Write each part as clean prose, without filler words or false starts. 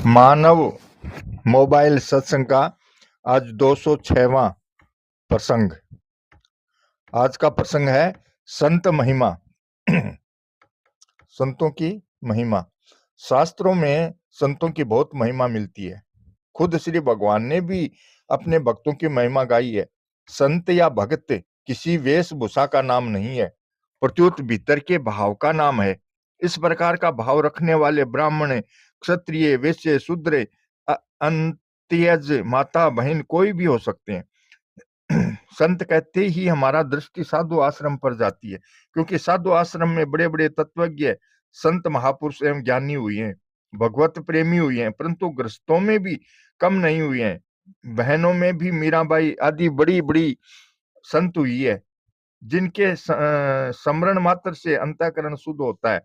मानव mobile सत्संग का आज 206वां प्रसंग। आज का प्रसंग है संत महिमा। संतों की महिमा। शास्त्रों में संतों की बहुत महिमा मिलती है। खुद श्री भगवान ने भी अपने भक्तों की महिमा गाई है। संत या भक्त किसी वेशभूषा का नाम नहीं है, प्रत्युत भीतर के भाव का नाम है। इस प्रकार का भाव रखने वाले ब्राह्मण, क्षत्रिय, वैश्य, शूद्र, अंत्यज, माता, बहन कोई भी हो सकते हैं। संत कहते ही हमारा दृष्टि साधु आश्रम पर जाती है, क्योंकि साधु आश्रम में बड़े बड़े तत्वज्ञ संत, महापुरुष एवं ज्ञानी हुए हैं, भगवत प्रेमी हुए हैं, परंतु गृहस्थों में भी कम नहीं हुए हैं। बहनों में भी मीराबाई आदि बड़ी बड़ी संत हुई है, जिनके स्मरण मात्र से अंतःकरण शुद्ध होता है।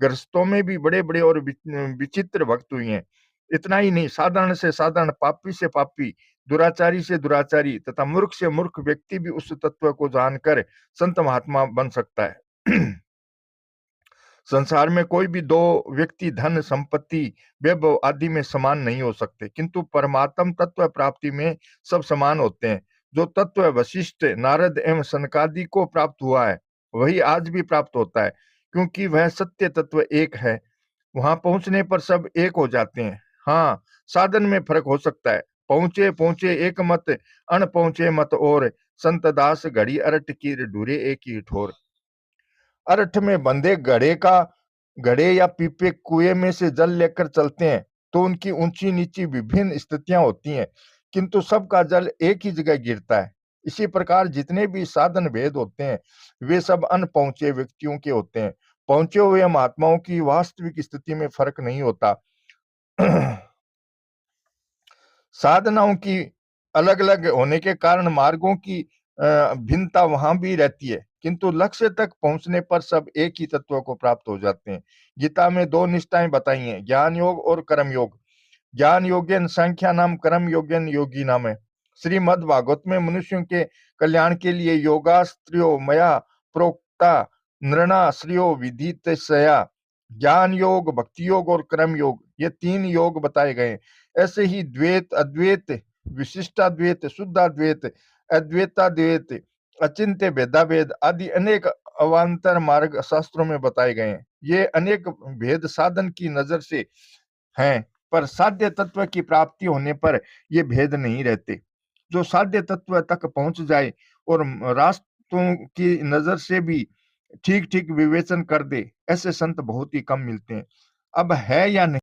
गृहस्थों में भी बड़े बड़े और विचित्र भक्त हुए हैं। इतना ही नहीं, साधारण से साधारण, पापी से पापी, दुराचारी से दुराचारी तथा मूर्ख से मूर्ख व्यक्ति भी उस तत्व को जानकर संत महात्मा बन सकता है। संसार में कोई भी दो व्यक्ति धन, संपत्ति, वैभव आदि में समान नहीं हो सकते, किंतु परमात्म तत्व प्राप्ति में सब समान होते हैं। जो तत्व वशिष्ठ, नारद एवं सनकादि को प्राप्त हुआ है, वही आज भी प्राप्त होता है, क्योंकि वह सत्य तत्व एक है। वहां पहुंचने पर सब एक हो जाते हैं। हाँ, साधन में फर्क हो सकता है। पहुंचे पहुंचे एक मत, अण पहुंचे मत और, संत दास घड़ी अरट की ढूरे एक ही ठोर। अरठ में बंधे घड़े या पीपे कुएं में से जल लेकर चलते हैं तो उनकी ऊंची नीची विभिन्न स्थितियां होती हैं, किंतु सबका जल एक ही जगह गिरता है। इसी प्रकार जितने भी साधन भेद होते हैं, वे सब अनपहुंचे व्यक्तियों के होते हैं। पहुंचे हुए महात्माओं की वास्तविक स्थिति में फर्क नहीं होता। साधनाओं की अलग अलग होने के कारण मार्गों की भिन्नता वहां भी रहती है, किंतु लक्ष्य तक पहुंचने पर सब एक ही तत्व को प्राप्त हो जाते हैं। गीता में दो निष्ठाएं बताई हैं, ज्ञान योग और कर्म योग। ज्ञान योग्यन संख्या नाम, कर्म योग्यन योगी नाम है। श्रीमद् भागवत में मनुष्यों के कल्याण के लिए योगास्त्रियो मया प्रोक्ता नृणाश्रियो विदितस्या, ज्ञान योग, भक्ति योग और कर्म योग, ये तीन योग बताए गए। ऐसे ही द्वैत, अद्वैत, विशिष्टाद्वैत, शुद्धाद्वैत, अद्वैताद्वैत, अचिंत्य भेदाभेद आदि अनेक अवान्तर मार्ग शास्त्रों में बताए गए हैं। ये अनेक भेद साधन की नजर से हैं, पर साध्य तत्व की प्राप्ति होने पर ये भेद नहीं रहते। जो साध्य तत्व तक पहुंच जाए और रास्तों की नजर से भी ठीक ठीक विवेचन कर दे, ऐसे संत बहुत ही कम मिलते हैं। अब है या नहीं